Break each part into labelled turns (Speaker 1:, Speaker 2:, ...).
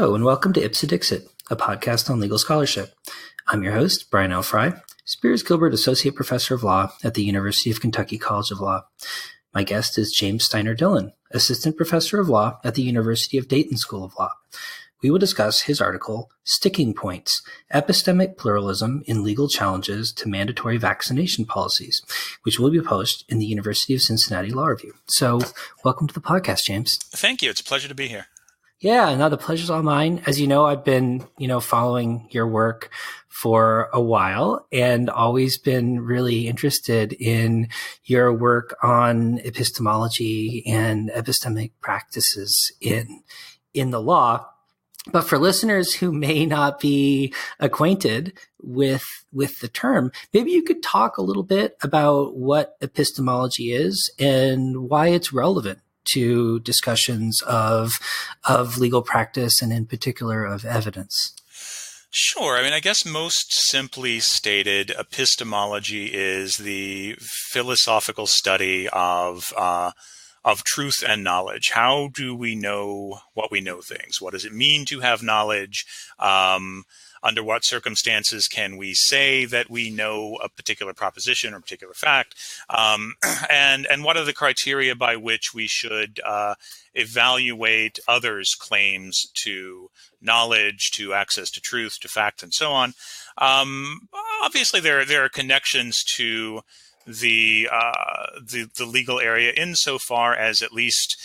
Speaker 1: Hello, and welcome to Ipsa Dixit, a podcast on legal scholarship. I'm your host, Brian L. Fry, Spears Gilbert Associate Professor of Law at the University of Kentucky College of Law. My guest is James Steiner-Dillon, Assistant Professor of Law at the University of Dayton School of Law. We will discuss his article, Sticking Points, Epistemic Pluralism in Legal Challenges to Mandatory Vaccination Policies, which will be posted in the University of Cincinnati Law Review. So welcome to the podcast, James.
Speaker 2: Thank you. It's a pleasure to be here.
Speaker 1: Yeah, no, the pleasure's all mine. As you know, I've been, following your work for a while and always been really interested in your work on epistemology and epistemic practices in the law. But for listeners who may not be acquainted with the term, maybe you could talk a little bit about what epistemology is and why it's relevant to discussions of legal practice and in particular of evidence.
Speaker 2: Sure. I guess most simply stated, epistemology is the philosophical study of truth and knowledge. How do we know what we know things? What does it mean to have knowledge? Under what circumstances can we say that we know a particular proposition or a particular fact? And what are the criteria by which we should evaluate others' claims to knowledge, to access to truth, to fact, and so on? Obviously, there are connections to the legal area insofar as at least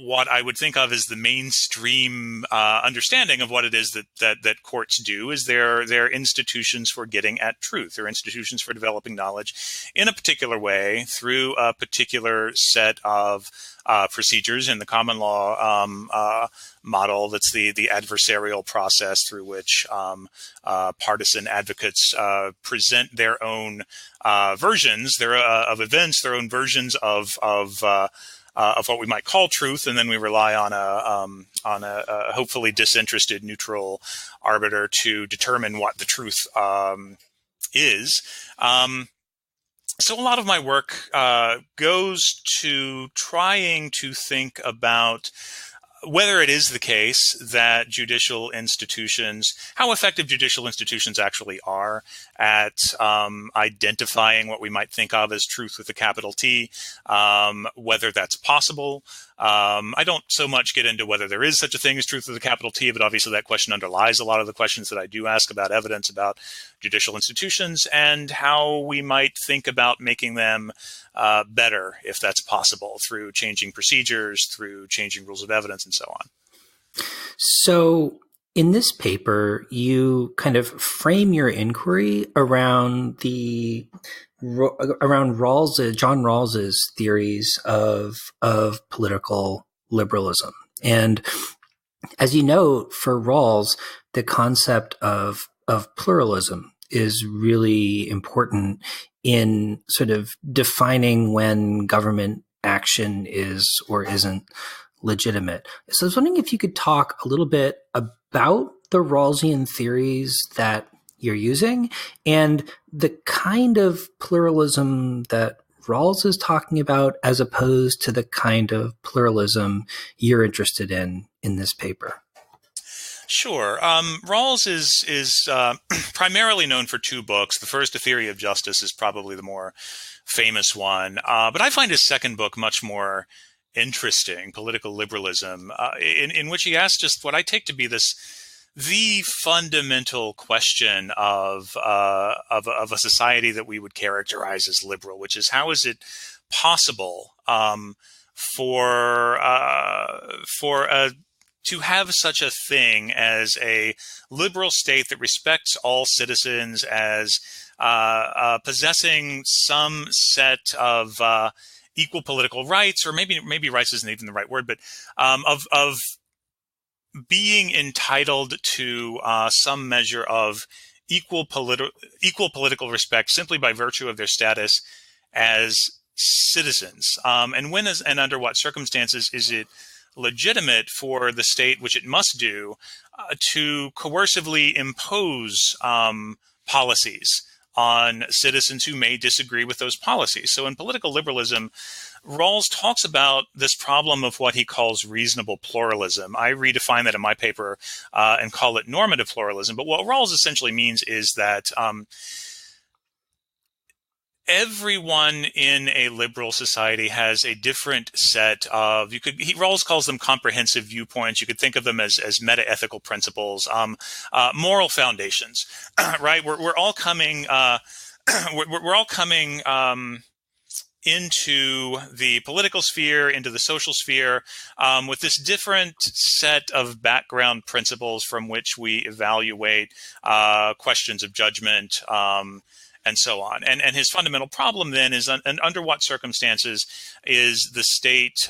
Speaker 2: what I would think of as the mainstream understanding of what it is that courts do is they're institutions for getting at truth. They're institutions for developing knowledge in a particular way through a particular set of procedures in the common law model. That's the adversarial process through which partisan advocates present their own versions of events, their own versions of what we might call truth, and then we rely on a hopefully disinterested, neutral arbiter to determine what the truth is. So a lot of my work goes to trying to think about whether it is the case that judicial institutions, how effective judicial institutions actually are at identifying what we might think of as truth with a capital T, whether that's possible. I don't so much get into whether there is such a thing as truth with a capital T, but obviously that question underlies a lot of the questions that I do ask about evidence, about judicial institutions, and how we might think about making them better, if that's possible, through changing procedures, through changing rules of evidence, and so on.
Speaker 1: So in this paper, you kind of frame your inquiry around John Rawls's theories of political liberalism. And as you know, for Rawls, the concept of pluralism is really important in sort of defining when government action is or isn't legitimate. So I was wondering if you could talk a little bit about the Rawlsian theories that you're using and the kind of pluralism that Rawls is talking about as opposed to the kind of pluralism you're interested in this paper.
Speaker 2: Sure. Rawls is primarily known for two books. The first, A Theory of Justice, is probably the more famous one. But I find his second book much more interesting, Political Liberalism, in which he asks just what I take to be the fundamental question of a society that we would characterize as liberal, which is how is it possible to have such a thing as a liberal state that respects all citizens as possessing some set of equal political rights, or maybe rights isn't even the right word, but of being entitled to some measure of equal political respect simply by virtue of their status as citizens. And when and under what circumstances is it legitimate for the state, which it must do, to coercively impose policies on citizens who may disagree with those policies. So in political liberalism, Rawls talks about this problem of what he calls reasonable pluralism. I redefine that in my paper and call it normative pluralism. But what Rawls essentially means is that everyone in a liberal society has a different set of, Rawls calls them comprehensive viewpoints. You could think of them as meta-ethical principles, moral foundations, right? We're all coming, we're all coming into the political sphere, into the social sphere, with this different set of background principles from which we evaluate questions of judgment, and so on. And his fundamental problem then is, under what circumstances is the state,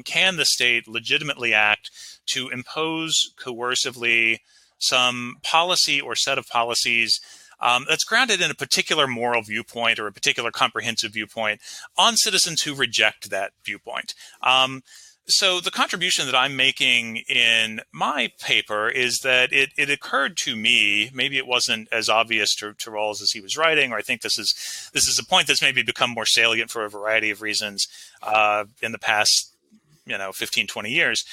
Speaker 2: can the state legitimately act to impose coercively some policy or set of policies that's grounded in a particular moral viewpoint or a particular comprehensive viewpoint on citizens who reject that viewpoint. So the contribution that I'm making in my paper is that it occurred to me, maybe it wasn't as obvious to Rawls as he was writing, or I think this is a point that's maybe become more salient for a variety of reasons in the past 15, 20 years.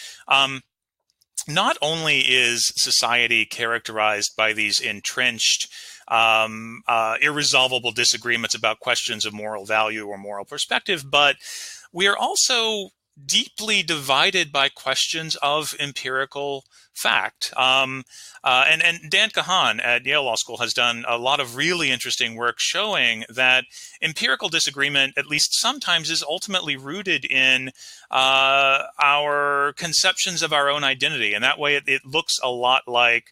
Speaker 2: Not only is society characterized by these entrenched irresolvable disagreements about questions of moral value or moral perspective, but we are also deeply divided by questions of empirical fact. And Dan Kahan at Yale Law School has done a lot of really interesting work showing that empirical disagreement, at least sometimes, is ultimately rooted in our conceptions of our own identity. And that way it looks a lot like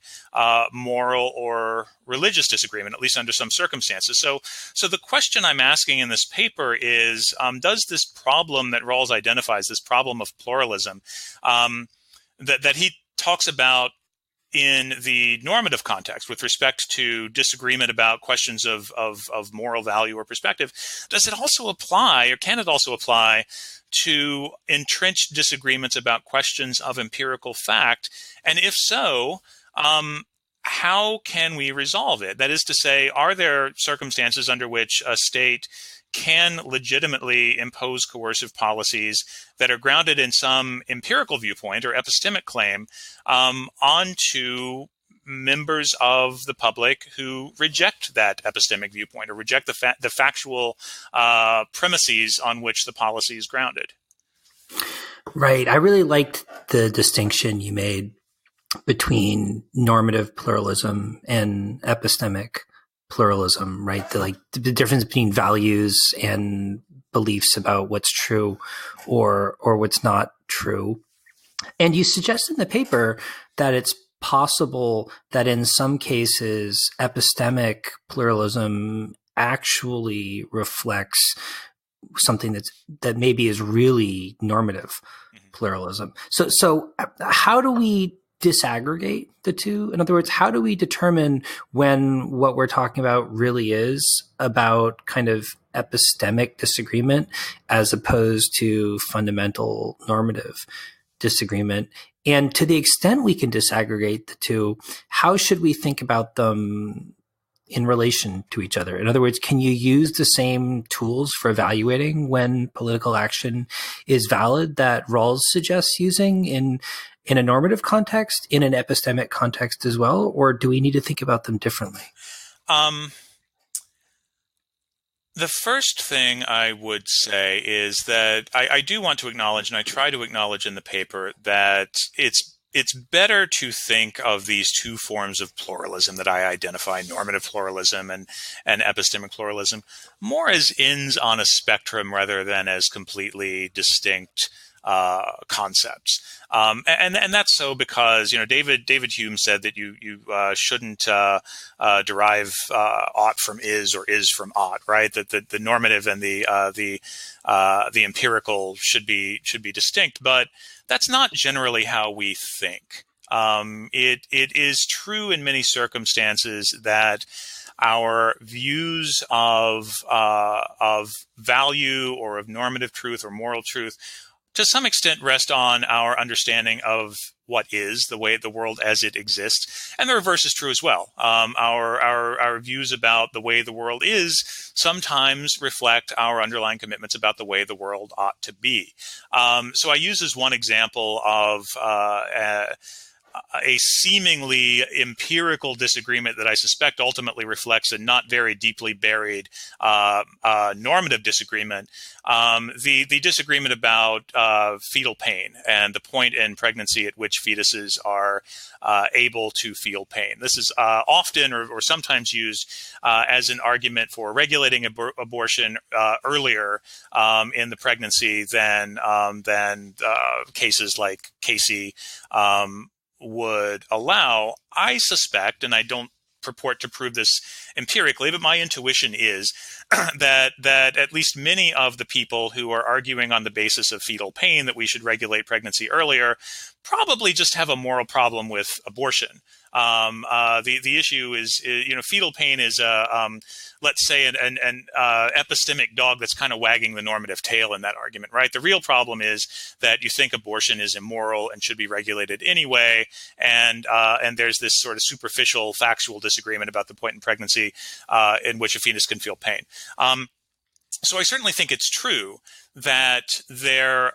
Speaker 2: moral or religious disagreement, at least under some circumstances. So the question I'm asking in this paper is, does this problem that Rawls identifies, this problem of pluralism, that he talks about in the normative context with respect to disagreement about questions of moral value or perspective, does it also apply, or can it also apply, to entrenched disagreements about questions of empirical fact? And if so, how can we resolve it? That is to say, are there circumstances under which a state can legitimately impose coercive policies that are grounded in some empirical viewpoint or epistemic claim onto members of the public who reject that epistemic viewpoint or reject the factual premises on which the policy is grounded?
Speaker 1: Right. I really liked the distinction you made between normative pluralism and epistemic pluralism, right? The difference between values and beliefs about what's true or what's not true. And you suggest in the paper that it's possible that in some cases epistemic pluralism actually reflects something that maybe is really normative pluralism. So how do we disaggregate the two? In other words, how do we determine when what we're talking about really is about kind of epistemic disagreement as opposed to fundamental normative disagreement? And to the extent we can disaggregate the two, how should we think about them in relation to each other? In other words, can you use the same tools for evaluating when political action is valid that Rawls suggests using in a normative context, in an epistemic context as well? Or do we need to think about them differently?
Speaker 2: The first thing I would say is that I do want to acknowledge, and I try to acknowledge in the paper, that it's better to think of these two forms of pluralism that I identify, normative pluralism and epistemic pluralism, more as ends on a spectrum rather than as completely distinct concepts. And that's so because, David Hume said that you shouldn't derive ought from is or is from ought, right? That the normative and the empirical should be distinct, but that's not generally how we think. It is true in many circumstances that our views of value or of normative truth or moral truth to some extent rest on our understanding of what is, the way the world as it exists, and the reverse is true as well. Our views about the way the world is sometimes reflect our underlying commitments about the way the world ought to be. So I use as one example of a seemingly empirical disagreement that I suspect ultimately reflects a not very deeply buried normative disagreement. The disagreement about fetal pain and the point in pregnancy at which fetuses are able to feel pain. This is often or sometimes used as an argument for regulating abortion earlier in the pregnancy than cases like Casey would allow. I suspect, and I don't purport to prove this empirically, but my intuition is that at least many of the people who are arguing on the basis of fetal pain that we should regulate pregnancy earlier probably just have a moral problem with abortion. The issue is, fetal pain is let's say an epistemic dog that's kind of wagging the normative tail in that argument, right? The real problem is that you think abortion is immoral and should be regulated anyway, and there's this sort of superficial factual disagreement about the point in pregnancy in which a fetus can feel pain. So I certainly think it's true that there's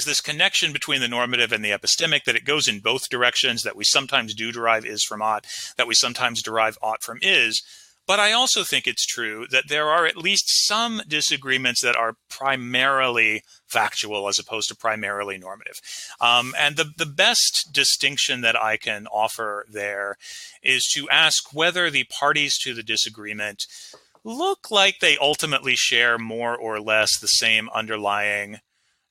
Speaker 2: this connection between the normative and the epistemic, that it goes in both directions, that we sometimes do derive is from ought, that we sometimes derive ought from is. But I also think it's true that there are at least some disagreements that are primarily factual as opposed to primarily normative. And the best distinction that I can offer there is to ask whether the parties to the disagreement look like they ultimately share more or less the same underlying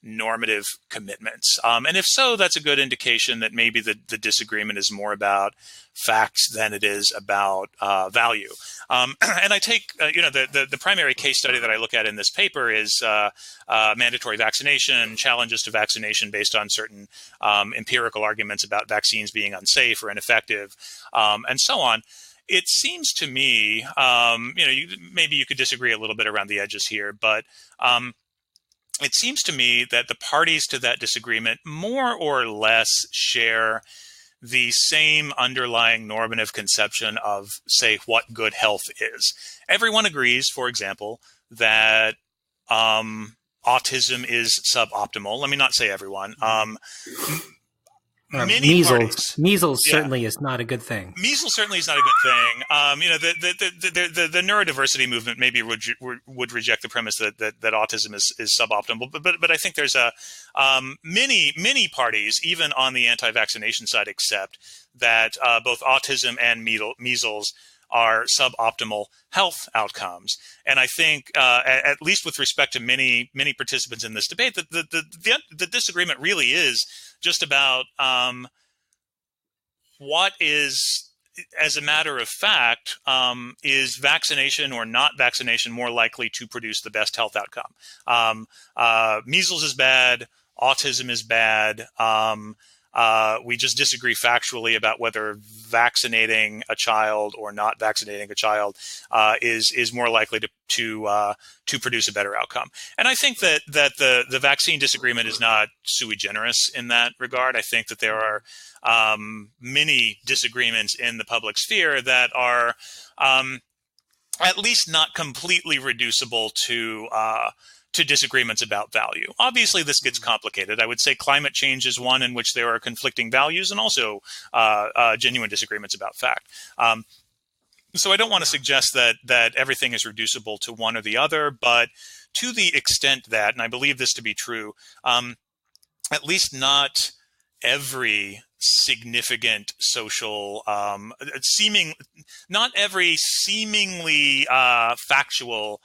Speaker 2: normative commitments. And if so, that's a good indication that maybe the disagreement is more about facts than it is about value. And I take, the primary case study that I look at in this paper is mandatory vaccination, challenges to vaccination based on certain empirical arguments about vaccines being unsafe or ineffective, and so on. It seems to me, maybe you could disagree a little bit around the edges here, but it seems to me that the parties to that disagreement more or less share the same underlying normative conception of, say, what good health is. Everyone agrees, for example, that autism is suboptimal. Let me not say everyone.
Speaker 1: Measles certainly is not a good thing.
Speaker 2: Measles certainly is not a good thing. The neurodiversity movement maybe would reject the premise that autism is suboptimal. But I think there's many parties, even on the anti-vaccination side, accept that both autism and measles are suboptimal health outcomes. And I think, at least with respect to many participants in this debate, that the disagreement really is just about what is, as a matter of fact, is vaccination or not vaccination more likely to produce the best health outcome. Measles is bad, autism is bad. We just disagree factually about whether vaccinating a child or not vaccinating a child is more likely to produce a better outcome. And I think that the vaccine disagreement is not sui generis in that regard. I think that there are many disagreements in the public sphere that are at least not completely reducible to disagreements about value. Obviously, this gets complicated. I would say climate change is one in which there are conflicting values and also genuine disagreements about fact. So I don't want to suggest that everything is reducible to one or the other, but to the extent that, and I believe this to be true, at least not every significant social, not every seemingly factual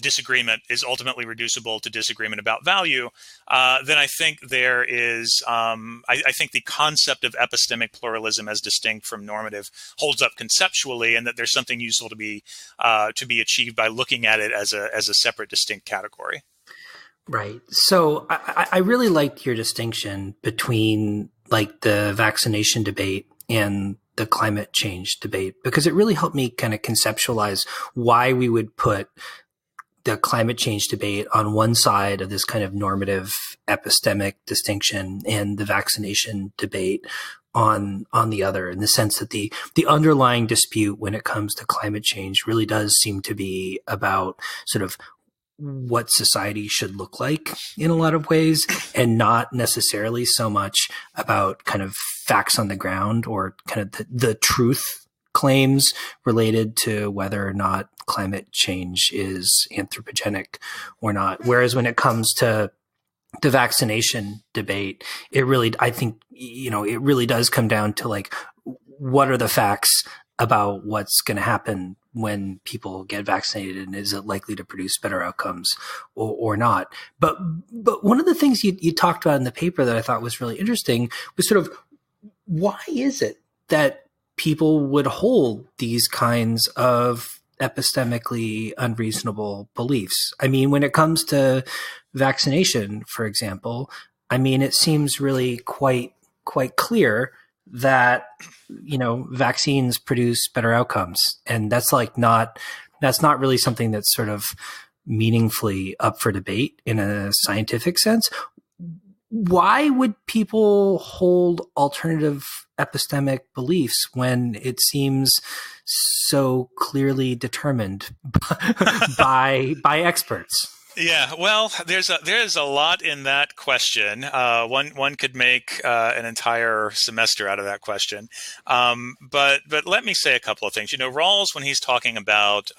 Speaker 2: disagreement is ultimately reducible to disagreement about value, then I think there is, I think the concept of epistemic pluralism as distinct from normative holds up conceptually, and that there's something useful to be achieved by looking at it as a separate, distinct category.
Speaker 1: Right. So I really liked your distinction between like the vaccination debate and the climate change debate, because it really helped me kind of conceptualize why we would put the climate change debate on one side of this kind of normative epistemic distinction and the vaccination debate on the other, in the sense that the underlying dispute when it comes to climate change really does seem to be about sort of what society should look like in a lot of ways, and not necessarily so much about kind of facts on the ground or kind of the truth claims related to whether or not climate change is anthropogenic or not. Whereas when it comes to the vaccination debate, it really, I think, it really does come down to like, what are the facts about what's going to happen when people get vaccinated, and is it likely to produce better outcomes or not? But one of the things you talked about in the paper that I thought was really interesting was sort of, why is it that people would hold these kinds of epistemically unreasonable beliefs? I mean, when it comes to vaccination, for example, I mean, it seems really quite clear that, vaccines produce better outcomes. And that's not really something that's sort of meaningfully up for debate in a scientific sense. Why would people hold alternative epistemic beliefs when it seems so clearly determined by experts?
Speaker 2: Yeah, well, there's a lot in that question. One could make an entire semester out of that question. But let me say a couple of things. Rawls, when he's talking about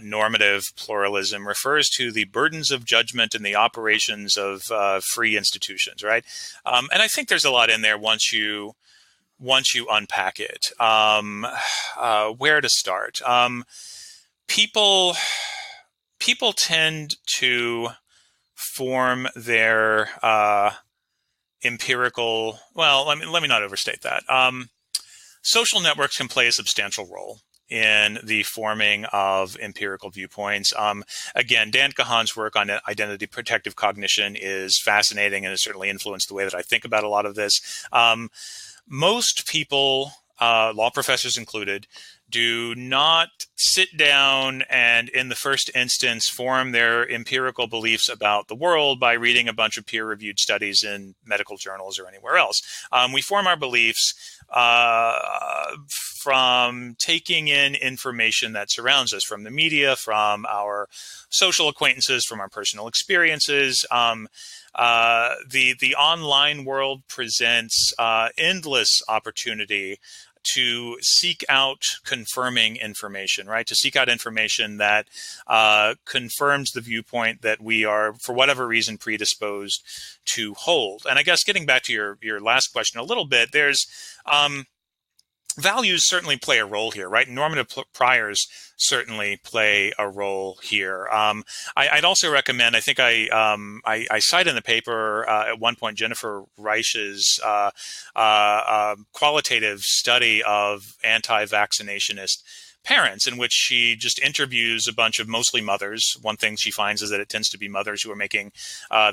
Speaker 2: normative pluralism, refers to the burdens of judgment and the operations of free institutions, right? And I think there's a lot in there once you unpack it. Where to start? People tend to form their empirical. Well, let me not overstate that. Social networks can play a substantial role in the forming of empirical viewpoints. Again, Dan Kahan's work on identity protective cognition is fascinating and has certainly influenced the way that I think about a lot of this. Most people, law professors included, do not sit down and, in the first instance, form their empirical beliefs about the world by reading a bunch of peer-reviewed studies in medical journals or anywhere else. We form our beliefs from taking in information that surrounds us, from the media, from our social acquaintances, from our personal experiences. The online world presents endless opportunity to seek out confirming information, right? To seek out information that confirms the viewpoint that we are, for whatever reason, predisposed to hold. And I guess getting back to your last question a little bit, there's values certainly play a role here, right? Normative priors certainly play a role here. I'd also recommend, I think I cite in the paper at one point Jennifer Reich's qualitative study of anti-vaccinationist parents, in which she just interviews a bunch of mostly mothers. One thing she finds is that it tends to be mothers who are making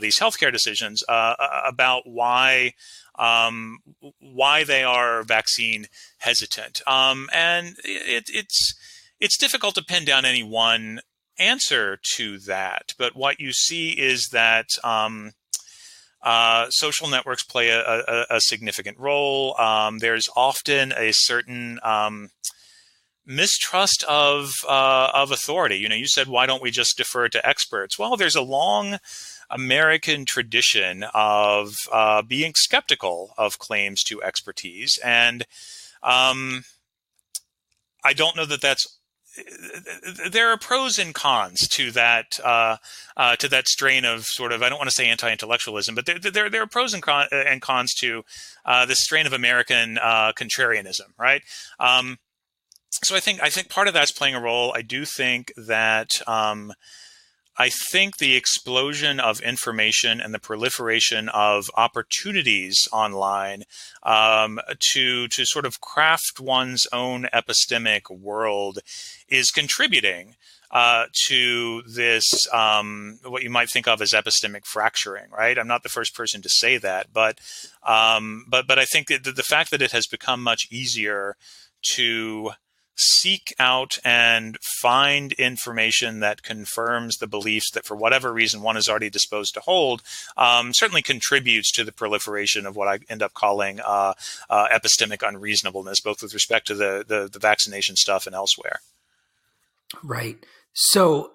Speaker 2: these healthcare decisions about why they are vaccine hesitant. And it's difficult to pin down any one answer to that. But what you see is that social networks play a significant role. There's often a certain mistrust of authority. You said, why don't we just defer to experts? Well, there's a long American tradition of being skeptical of claims to expertise, and I don't know that that's. There are pros and cons to that strain of sort of, I don't want to say anti-intellectualism, but there are pros and cons to this strain of American contrarianism, right? So I think part of that's playing a role. I do think that. I think the explosion of information and the proliferation of opportunities online to sort of craft one's own epistemic world is contributing to this, what you might think of as epistemic fracturing, right? I'm not the first person to say that, but I think that the fact that it has become much easier to seek out and find information that confirms the beliefs that for whatever reason one is already disposed to hold certainly contributes to the proliferation of what I end up calling epistemic unreasonableness, both with respect to the vaccination stuff and elsewhere.
Speaker 1: Right. So,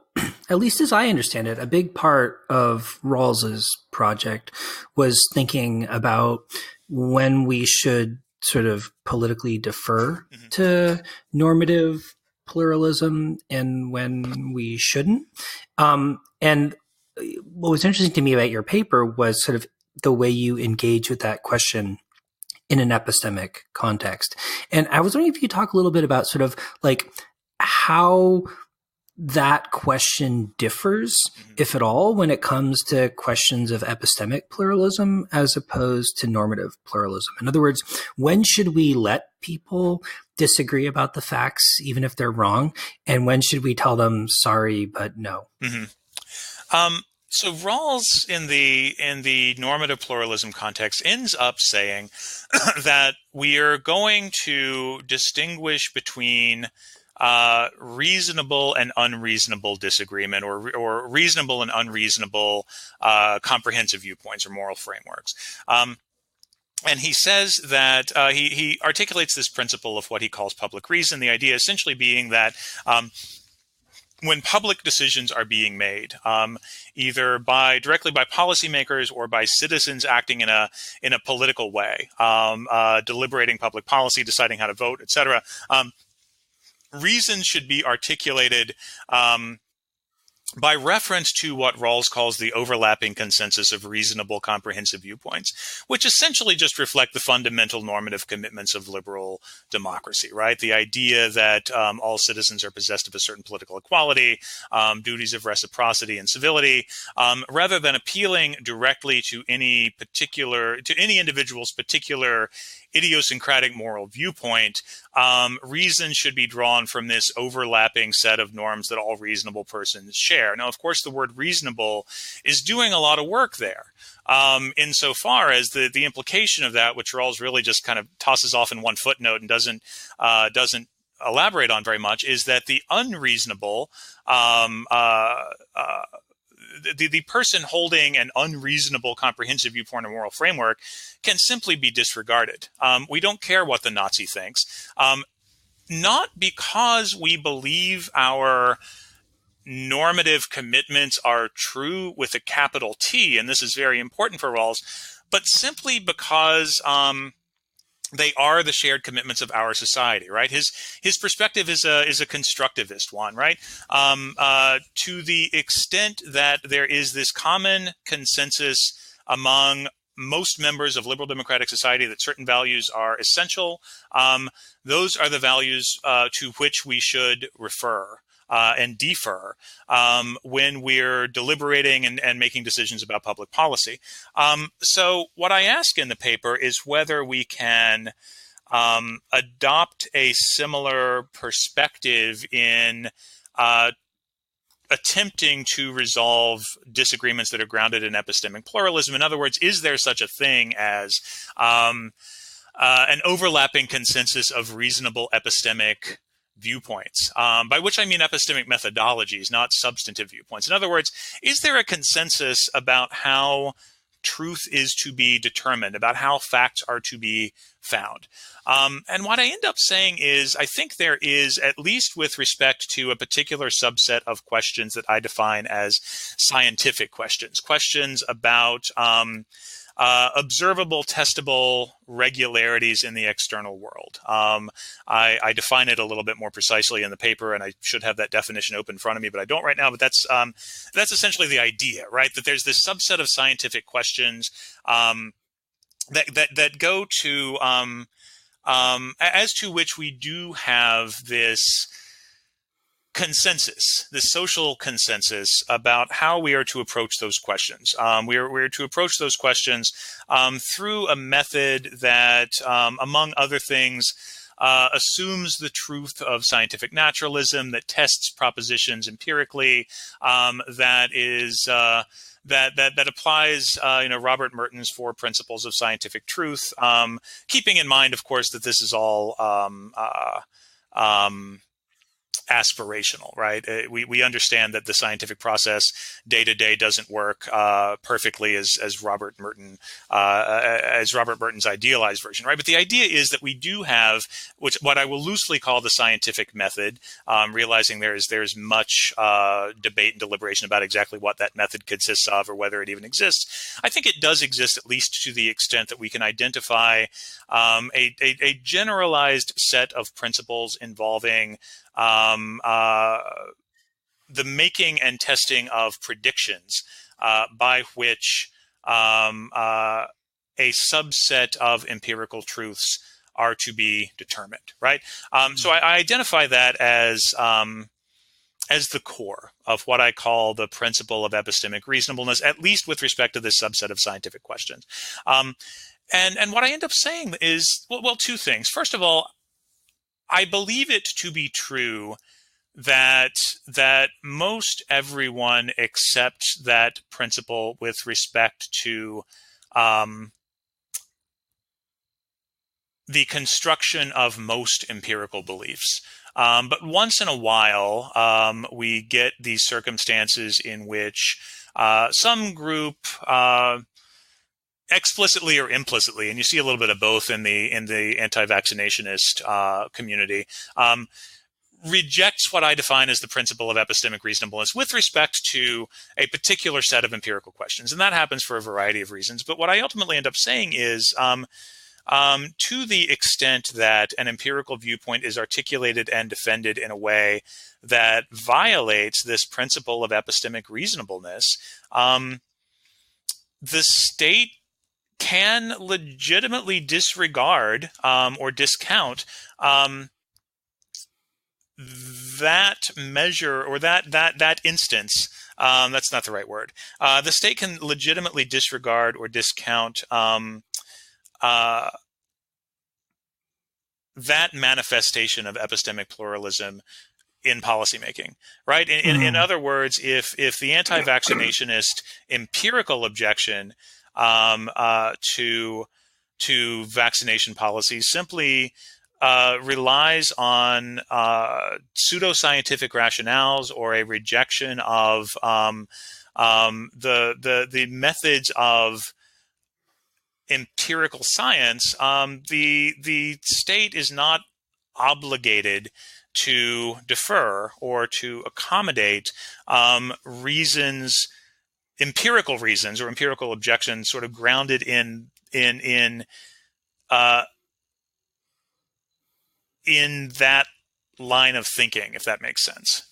Speaker 1: at least as I understand it, a big part of Rawls's project was thinking about when we should sort of politically defer to normative pluralism and when we shouldn't. And what was interesting to me about your paper was sort of the way you engage with that question in an epistemic context. And I was wondering if you could talk a little bit about sort of like how that question differs, if at all, when it comes to questions of epistemic pluralism as opposed to normative pluralism. In other words, when should we let people disagree about the facts, even if they're wrong? And when should we tell them, sorry, but no?
Speaker 2: So Rawls in the normative pluralism context ends up saying that we are going to distinguish between reasonable and unreasonable disagreement, or reasonable and unreasonable comprehensive viewpoints or moral frameworks. And he says that he articulates this principle of what he calls public reason, the idea essentially being that when public decisions are being made, either directly by policymakers or by citizens acting in a political way, deliberating public policy, deciding how to vote, etc., reason should be articulated by reference to what Rawls calls the overlapping consensus of reasonable comprehensive viewpoints, which essentially just reflect the fundamental normative commitments of liberal democracy, right? The idea that all citizens are possessed of a certain political equality, duties of reciprocity and civility, rather than appealing directly to any individual's particular idiosyncratic moral viewpoint, reason should be drawn from this overlapping set of norms that all reasonable persons share. Now, of course, the word reasonable is doing a lot of work there, insofar as the implication of that, which Rawls really just kind of tosses off in one footnote and doesn't elaborate on very much, is that the unreasonable, the person holding an unreasonable comprehensive viewpoint or moral framework can simply be disregarded. We don't care what the Nazi thinks, not because we believe our normative commitments are true with a capital T, and this is very important for Rawls, but simply because they are the shared commitments of our society, right? His perspective is a constructivist one, right? To the extent that there is this common consensus among most members of liberal democratic society that certain values are essential, those are the values to which we should refer and defer when we're deliberating and making decisions about public policy. So what I ask in the paper is whether we can adopt a similar perspective in attempting to resolve disagreements that are grounded in epistemic pluralism. In other words, is there such a thing as an overlapping consensus of reasonable epistemic viewpoints, by which I mean epistemic methodologies, not substantive viewpoints. In other words, is there a consensus about how truth is to be determined, about how facts are to be found? And what I end up saying is, I think there is, at least with respect to a particular subset of questions that I define as scientific questions, questions about observable, testable regularities in the external world. I define it a little bit more precisely in the paper, and I should have that definition open in front of me, but I don't right now. But that's essentially the idea, right? That there's this subset of scientific questions that go to as to which we do have this consensus, the social consensus about how we are to approach those questions. We are to approach those questions through a method that, among other things, assumes the truth of scientific naturalism, that tests propositions empirically, that applies, Robert Merton's 4 principles of scientific truth, keeping in mind, of course, that this is all aspirational, right? We understand that the scientific process day to day doesn't work perfectly as Robert Merton's idealized version, right? But the idea is that we do have what I will loosely call the scientific method, realizing there's much debate and deliberation about exactly what that method consists of or whether it even exists. I think it does exist, at least to the extent that we can identify a generalized set of principles involving the making and testing of predictions by which a subset of empirical truths are to be determined, right? So I identify that as the core of what I call the principle of epistemic reasonableness, at least with respect to this subset of scientific questions. And what I end up saying is, well, two things. First of all, I believe it to be true that most everyone accepts that principle with respect to the construction of most empirical beliefs. But once in a while, we get these circumstances in which some group explicitly or implicitly, and you see a little bit of both in the anti-vaccinationist community, rejects what I define as the principle of epistemic reasonableness with respect to a particular set of empirical questions. And that happens for a variety of reasons. But what I ultimately end up saying is, to the extent that an empirical viewpoint is articulated and defended in a way that violates this principle of epistemic reasonableness, the state can legitimately disregard or discount that measure or that instance. That's not the right word. The state can legitimately disregard or discount that manifestation of epistemic pluralism in policymaking, right? In other words, if the anti-vaccinationist empirical objection to vaccination policies simply relies on pseudoscientific rationales or a rejection of the methods of empirical science, the state is not obligated to defer or to accommodate empirical reasons or empirical objections, sort of grounded in that line of thinking, if that makes sense.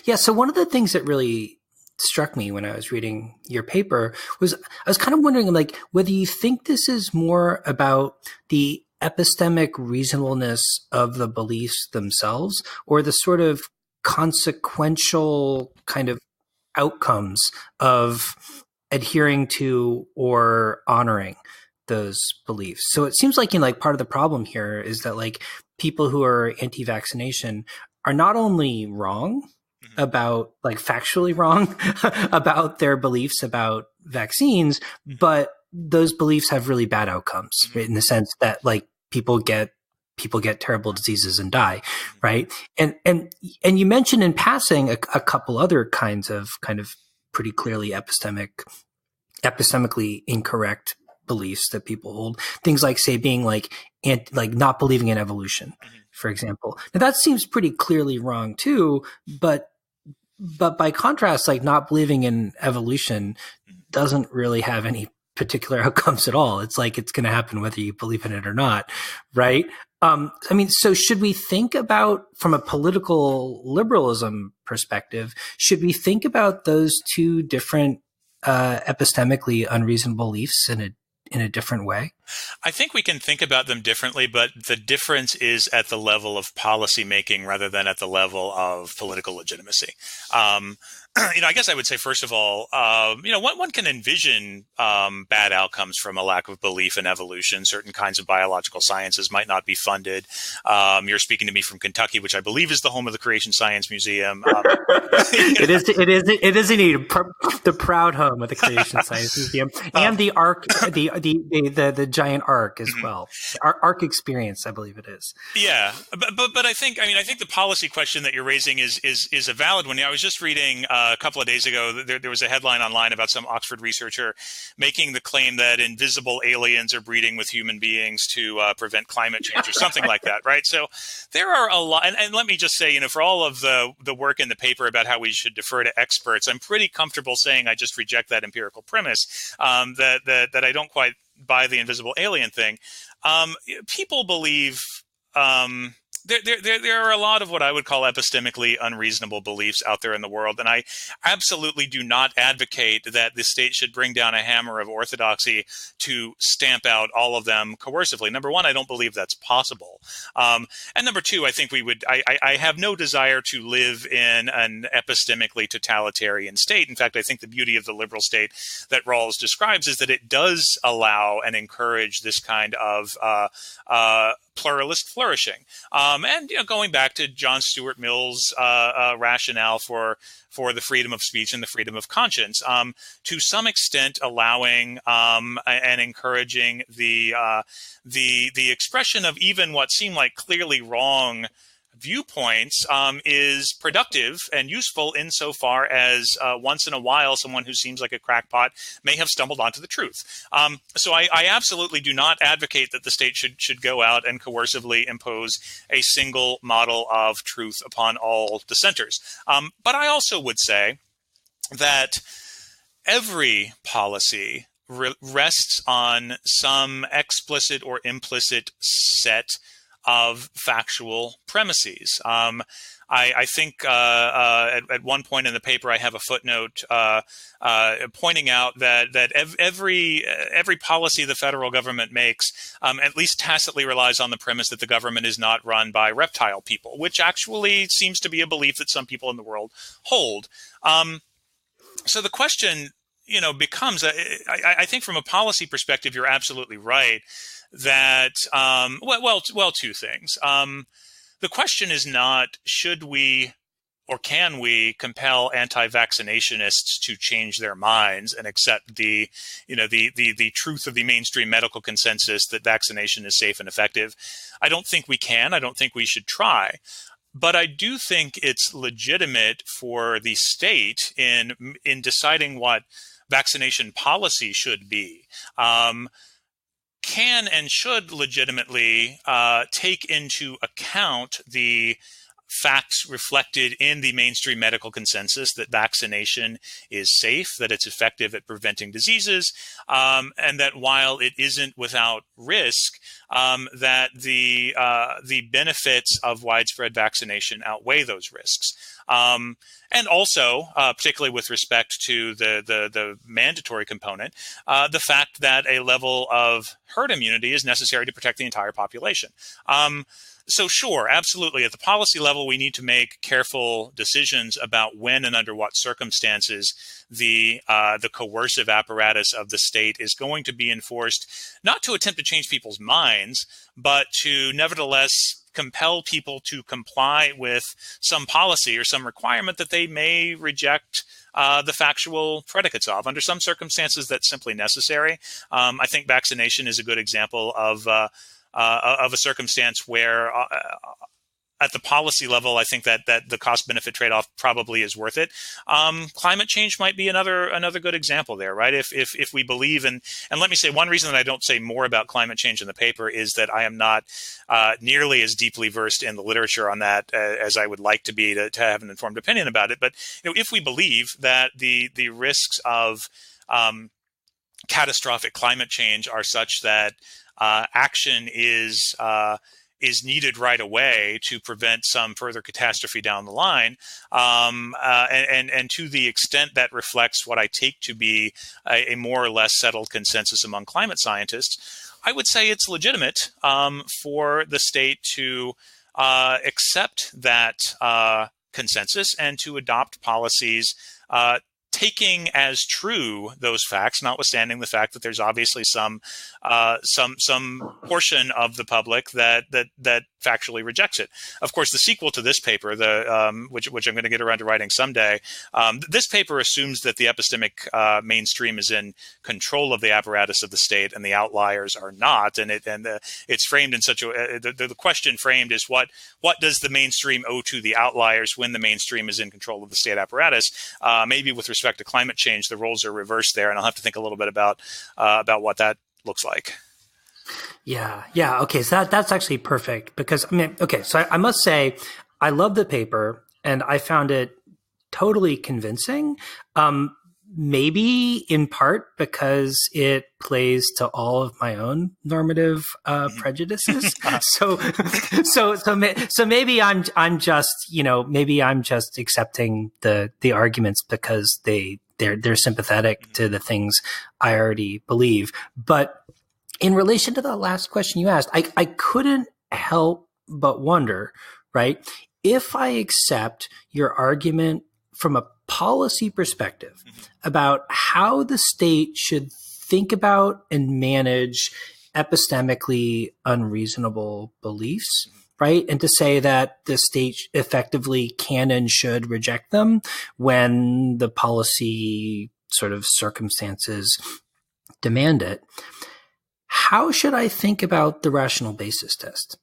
Speaker 1: Yeah. So one of the things that really struck me when I was reading your paper was I was kind of wondering, like, whether you think this is more about the epistemic reasonableness of the beliefs themselves, or the sort of consequential kind of outcomes of adhering to or honoring those beliefs. So it seems like, part of the problem here is that, like, people who are anti-vaccination are not only wrong about, like, factually wrong about their beliefs about vaccines, but those beliefs have really bad outcomes, right? In the sense that, like, people get terrible diseases and die, right? And you mentioned in passing a couple other kinds of kind of pretty clearly epistemically incorrect beliefs that people hold. Things like, say, being like not believing in evolution, for example. Now that seems pretty clearly wrong too, but by contrast, like, not believing in evolution doesn't really have any particular outcomes at all. It's like, it's going to happen whether you believe in it or not, right? So should we think about, from a political liberalism perspective, should we think about those two different epistemically unreasonable beliefs in a different way?
Speaker 2: I think we can think about them differently, but the difference is at the level of policy making rather than at the level of political legitimacy. I guess I would say, first of all, one can envision bad outcomes from a lack of belief in evolution. Certain kinds of biological sciences might not be funded. You're speaking to me from Kentucky, which I believe is the home of the Creation Science Museum.
Speaker 1: It is indeed the proud home of the Creation Science Museum and the giant arc as
Speaker 2: Mhm.
Speaker 1: well. Arc experience, I believe it is.
Speaker 2: Yeah, but I think the policy question that you're raising is a valid one. I was just reading a couple of days ago. There was a headline online about some Oxford researcher making the claim that invisible aliens are breeding with human beings to prevent climate change or something like that, right? So there are a lot. And let me just say, for all of the work in the paper about how we should defer to experts, I'm pretty comfortable saying I just reject that empirical premise, that I don't quite buy the invisible alien thing. People believe there are a lot of what I would call epistemically unreasonable beliefs out there in the world, and I absolutely do not advocate that the state should bring down a hammer of orthodoxy to stamp out all of them coercively. Number one, I don't believe that's possible, and number two, I think I have no desire to live in an epistemically totalitarian state. In fact, I think the beauty of the liberal state that Rawls describes is that it does allow and encourage this kind of pluralist flourishing. And going back to John Stuart Mill's rationale for the freedom of speech and the freedom of conscience, to some extent allowing and encouraging the expression of even what seem like clearly wrong viewpoints is productive and useful insofar as once in a while someone who seems like a crackpot may have stumbled onto the truth. So I absolutely do not advocate that the state should go out and coercively impose a single model of truth upon all dissenters. But I also would say that every policy rests on some explicit or implicit set of factual premises. I think at one point in the paper I have a footnote pointing out that every policy the federal government makes at least tacitly relies on the premise that the government is not run by reptile people, which actually seems to be a belief that some people in the world hold. So the question, becomes, I think from a policy perspective, you're absolutely right that, two things. The question is not, should we or can we compel anti-vaccinationists to change their minds and accept the truth of the mainstream medical consensus that vaccination is safe and effective? I don't think we can. I don't think we should try. But I do think it's legitimate for the state in deciding what vaccination policy should be, can and should legitimately take into account the facts reflected in the mainstream medical consensus that vaccination is safe, that it's effective at preventing diseases, and that while it isn't without risk, that the benefits of widespread vaccination outweigh those risks. And also, particularly with respect to the mandatory component, the fact that a level of herd immunity is necessary to protect the entire population. So sure, absolutely. At the policy level, we need to make careful decisions about when and under what circumstances the coercive apparatus of the state is going to be enforced, not to attempt to change people's minds, but to nevertheless compel people to comply with some policy or some requirement that they may reject the factual predicates of. Under some circumstances, that's simply necessary. I think vaccination is a good example of a circumstance where at the policy level, I think that the cost-benefit trade-off probably is worth it. Climate change might be another good example there, right? If we believe in, and let me say, one reason that I don't say more about climate change in the paper is that I am not nearly as deeply versed in the literature on that as I would like to be to have an informed opinion about it. But if we believe that the risks of catastrophic climate change are such that action is needed right away to prevent some further catastrophe down the line, and to the extent that reflects what I take to be a more or less settled consensus among climate scientists, I would say it's legitimate for the state to accept that consensus and to adopt policies taking as true those facts, notwithstanding the fact that there's obviously some some portion of the public that factually rejects it. Of course, the sequel to this paper, which I'm going to get around to writing someday, this paper assumes that the epistemic mainstream is in control of the apparatus of the state, and the outliers are not. And it's framed in such a the question framed is what does the mainstream owe to the outliers when the mainstream is in control of the state apparatus? Maybe with respect to climate change, the roles are reversed there, and I'll have to think a little bit about what that looks like.
Speaker 1: Yeah. Okay, so that's actually perfect because so I must say I love the paper and I found it totally convincing. Maybe in part because it plays to all of my own normative prejudices. So maybe I'm just maybe I'm just accepting the arguments because they're sympathetic to the things I already believe. But in relation to the last question you asked, I couldn't help but wonder, right? If I accept your argument from a policy perspective about how the state should think about and manage epistemically unreasonable beliefs, right? And to say that the state effectively can and should reject them when the policy sort of circumstances demand it. How should I think about the rational basis test?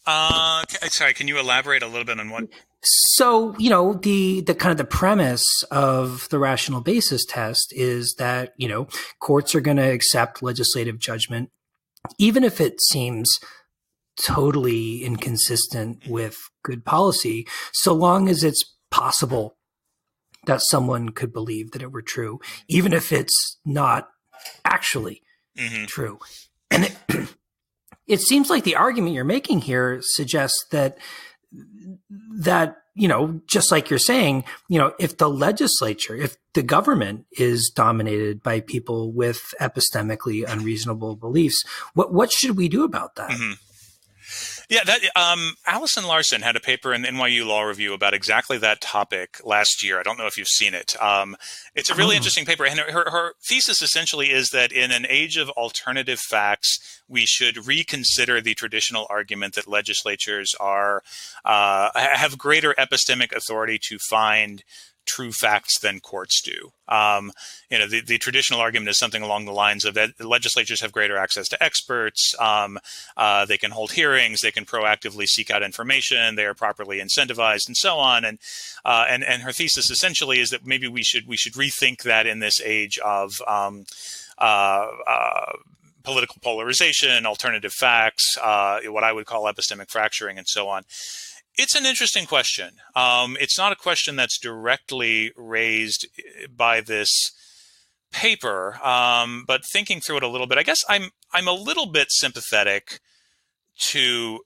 Speaker 2: Sorry, can you elaborate a little bit on what?
Speaker 1: So, the kind of the premise of the rational basis test is that, courts are going to accept legislative judgment, even if it seems totally inconsistent with good policy, so long as it's possible that someone could believe that it were true, even if it's not actually true. And it seems like the argument you're making here suggests that just like you're saying, if the legislature, if the government is dominated by people with epistemically unreasonable beliefs, what should we do about that?
Speaker 2: Yeah, Allison Larson had a paper in the NYU Law Review about exactly that topic last year. I don't know if you've seen it. It's a really interesting paper. And her thesis essentially is that in an age of alternative facts, we should reconsider the traditional argument that legislatures have greater epistemic authority to find true facts than courts do. The traditional argument is something along the lines of that legislatures have greater access to experts. They can hold hearings. They can proactively seek out information. They are properly incentivized, and so on. And her thesis essentially is that maybe we should rethink that in this age of political polarization, alternative facts, what I would call epistemic fracturing, and so on. It's an interesting question. It's not a question that's directly raised by this paper, but thinking through it a little bit, I guess I'm a little bit sympathetic to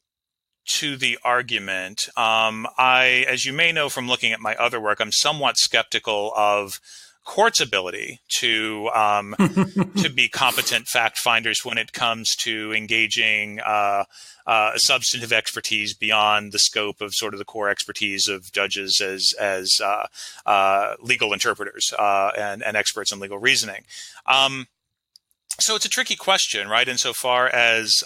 Speaker 2: the argument. As you may know from looking at my other work, I'm somewhat skeptical of courts' ability to be competent fact finders when it comes to engaging substantive expertise beyond the scope of sort of the core expertise of judges as legal interpreters and experts in legal reasoning. So it's a tricky question, right? Insofar as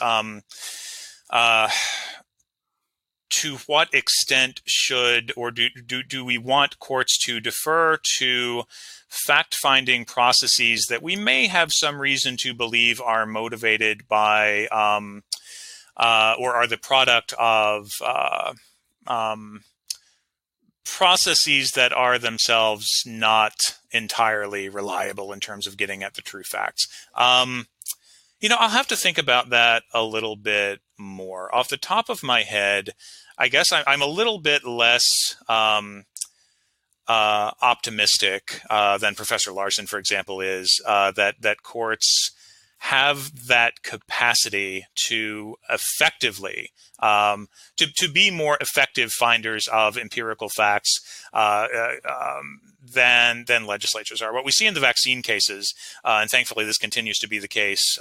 Speaker 2: to what extent should or do we want courts to defer to fact-finding processes that we may have some reason to believe are motivated by or are the product of processes that are themselves not entirely reliable in terms of getting at the true facts. I'll have to think about that a little bit more. Off the top of my head, I guess I'm a little bit less optimistic than Professor Larson, for example, is that courts have that capacity to effectively to be more effective finders of empirical facts, than legislatures are. What we see in the vaccine cases, and thankfully this continues to be the case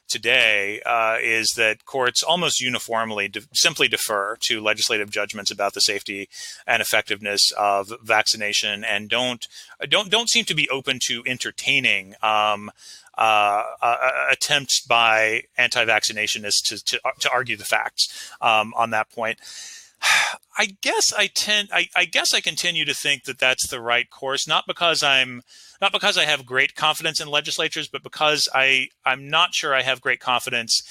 Speaker 2: today, is that courts almost uniformly simply defer to legislative judgments about the safety and effectiveness of vaccination, and don't seem to be open to entertaining attempts by anti-vaccinationists to argue the facts on that point. I guess I continue to think that that's the right course, not because I have great confidence in legislatures, but because I'm not sure I have great confidence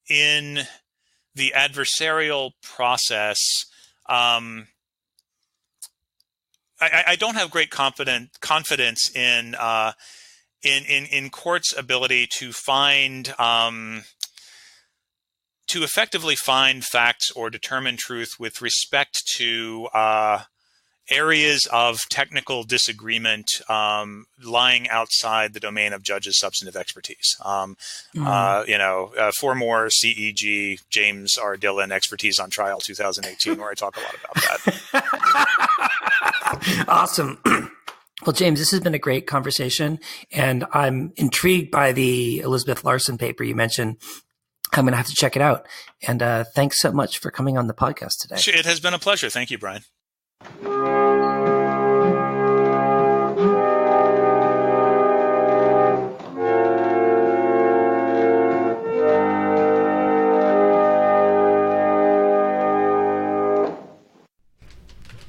Speaker 2: in the adversarial process. I don't have great confidence in courts' ability to find to effectively find facts or determine truth with respect to areas of technical disagreement lying outside the domain of judges' substantive expertise. For more CEG, James R. Dillon, Expertise on Trial 2018, where I talk a lot about that.
Speaker 1: Awesome. Well, James, this has been a great conversation, and I'm intrigued by the Elizabeth Larson paper you mentioned. I'm going to have to check it out. And thanks so much for coming on the podcast today.
Speaker 2: It has been a pleasure. Thank you, Brian.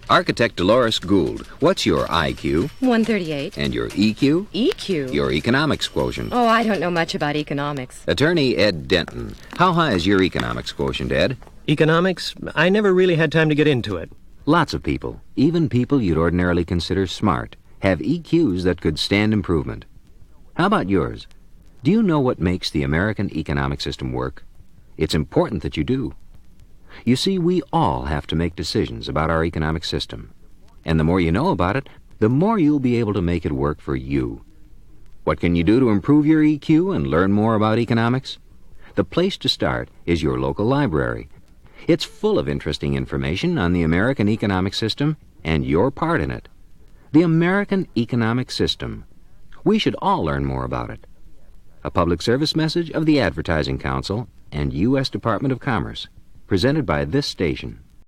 Speaker 3: Architect Dolores Gould, what's your IQ?
Speaker 4: 138.
Speaker 3: And your EQ?
Speaker 4: EQ?
Speaker 3: Your economics quotient.
Speaker 4: Oh, I don't know much about economics.
Speaker 3: Attorney Ed Denton, how high is your economics quotient, Ed?
Speaker 5: Economics? I never really had time to get into it.
Speaker 3: Lots of people, even people you'd ordinarily consider smart, have EQs that could stand improvement. How about yours? Do you know what makes the American economic system work? It's important that you do. You see, we all have to make decisions about our economic system. And the more you know about it, the more you'll be able to make it work for you. What can you do to improve your EQ and learn more about economics? The place to start is your local library. It's full of interesting information on the American economic system and your part in it. The American economic system. We should all learn more about it. A public service message of the Advertising Council and U.S. Department of Commerce, presented by this station.